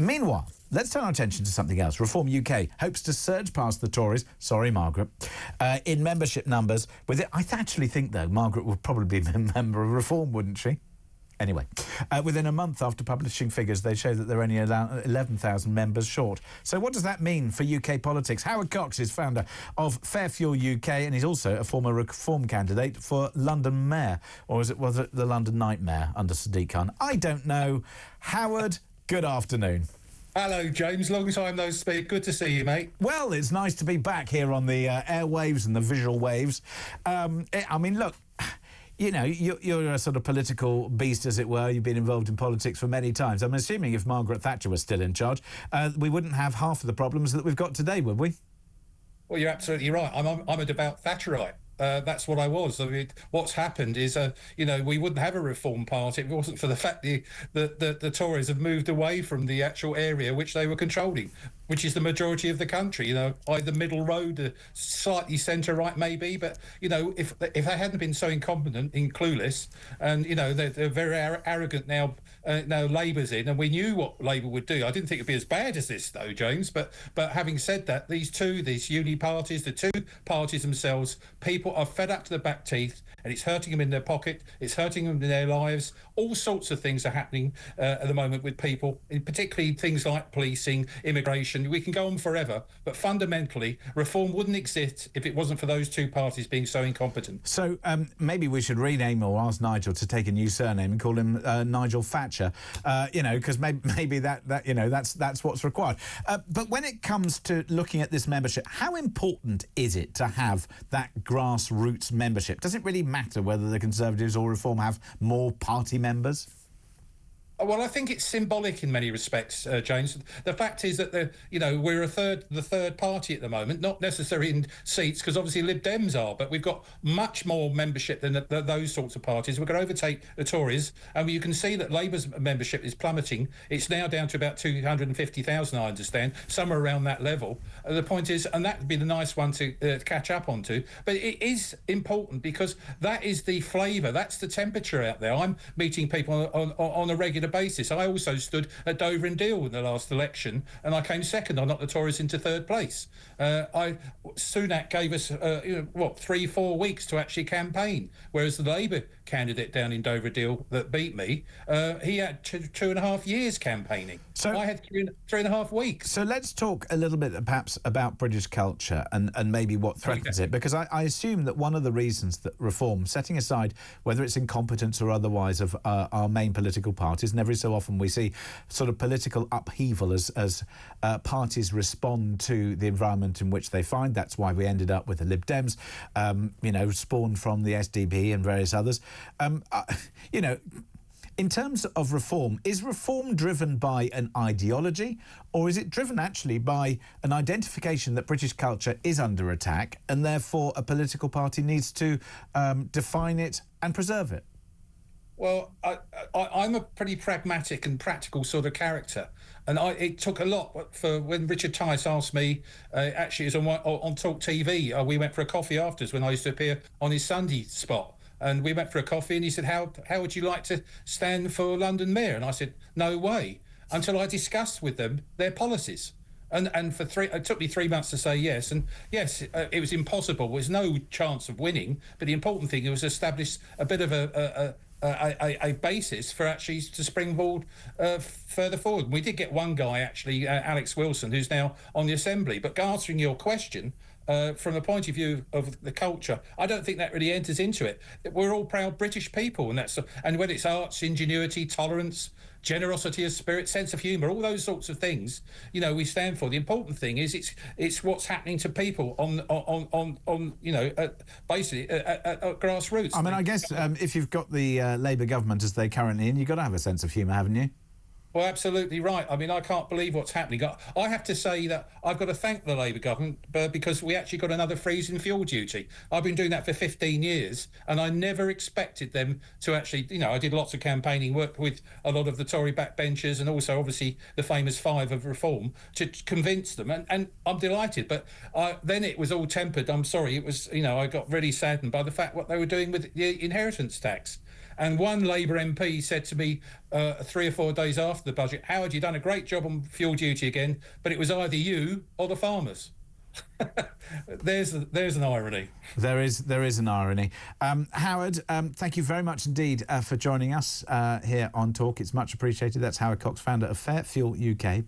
Meanwhile, let's turn our attention to something else. Reform UK hopes to surge past the Tories, sorry Margaret, in membership numbers. With it, I actually think, though, Margaret would probably be a member of Reform, wouldn't she? Anyway, within a month after publishing figures, they show that they're only 11,000 members short. So what does that mean for UK politics? Howard Cox is founder of Fair Fuel UK, and he's also a former Reform candidate was it the London Nightmare under Sadiq Khan? I don't know. Howard, good afternoon. Hello, James. Long time no speak. Good to see you, mate. Well, it's nice to be back here on the airwaves and the visual waves. I mean, look, you know, you're a sort of political beast, as it were. You've been involved in politics for many times. I'm assuming if Margaret Thatcher was still in charge, we wouldn't have half of the problems that we've got today, would we? Well, you're absolutely right. I'm a devout Thatcherite. That's what I was. I mean, what's happened is, you know, we wouldn't have a Reform Party if it wasn't for the fact that the Tories have moved away from the actual area which they were controlling, which is the majority of the country. You know, either middle road, slightly centre-right maybe, but, you know, if they hadn't been so incompetent and clueless, and, you know, they're very arrogant now, Labour's in, and we knew what Labour would do. I didn't think it'd be as bad as this, though, James, but having said that, these uni parties, the two parties themselves, people are fed up to the back teeth, and it's hurting them in their pocket, it's hurting them in their lives. All sorts of things are happening at the moment with people, particularly things like policing, immigration. We can go on forever, but fundamentally, Reform wouldn't exist if it wasn't for those two parties being so incompetent. So maybe we should rename or ask Nigel to take a new surname and call him Nigel Thatcher, you know, because maybe that you know, that's what's required. But when it comes to looking at this membership, how important is it to have that grassroots membership? Does it really matter whether the Conservatives or Reform have more party members? Well, I think it's symbolic in many respects, James. The fact is that we're the third party at the moment, not necessarily in seats, because obviously Lib Dems are, but we've got much more membership than those sorts of parties. We're going to overtake the Tories, and you can see that Labour's membership is plummeting. It's now down to about 250,000, I understand, somewhere around that level. The point is, and that would be the nice one to catch up onto, but it is important because that is the flavour, that's the temperature out there. I'm meeting people on a regular basis. I also stood at Dover and Deal in the last election, and I came second. I knocked the Tories into third place. Sunak gave us 3-4 weeks to actually campaign, whereas the Labour candidate down in Dover Deal that beat me, he had 2.5 years campaigning. So I had 3.5 weeks. So let's talk a little bit perhaps about British culture and maybe what threatens it, because I assume that one of the reasons that Reform, setting aside whether it's incompetence or otherwise of our main political parties, and every so often we see sort of political upheaval as parties respond to the environment in which they find. That's why we ended up with the Lib Dems, spawned from the SDP and various others. In terms of Reform, is Reform driven by an ideology, or is it driven actually by an identification that British culture is under attack and therefore a political party needs to define it and preserve it? Well, I'm a pretty pragmatic and practical sort of character, and it took a lot for when Richard Tice asked me. Actually, it was on talkTV. We went for a coffee afterwards when I used to appear on his Sunday spot. And we went for a coffee, and he said, how would you like to stand for London Mayor? And I said, no way, until I discussed with them their policies. And it took me 3 months to say yes. And yes, it was impossible. There was no chance of winning. But the important thing was establish a bit of a basis for actually to springboard further forward. We did get one guy, actually, Alex Wilson, who's now on the Assembly. But answering your question, from a point of view of the culture, I don't think that really enters into it. We're all proud British people, and whether it's arts, ingenuity, tolerance, generosity of spirit, sense of humour, all those sorts of things, we stand for. The important thing is it's what's happening to people basically at grassroots. I mean, I guess if you've got the Labour government as they currently in, you've got to have a sense of humour, haven't you? Well, absolutely right. I mean, I can't believe what's happening. I have to say that I've got to thank the Labour government because we actually got another freeze in fuel duty. I've been doing that for 15 years, and I never expected them to actually, I did lots of campaigning, worked with a lot of the Tory backbenchers and also, obviously, the famous five of Reform to convince them, and I'm delighted. But then it was all tempered. I'm sorry. It was, I got really saddened by the fact what they were doing with the inheritance tax. And one Labour MP said to me 3 or 4 days after the budget, Howard, you've done a great job on fuel duty again, but it was either you or the farmers. There's an irony. There is an irony. Howard, thank you very much indeed for joining us here on Talk. It's much appreciated. That's Howard Cox, founder of Fair Fuel UK.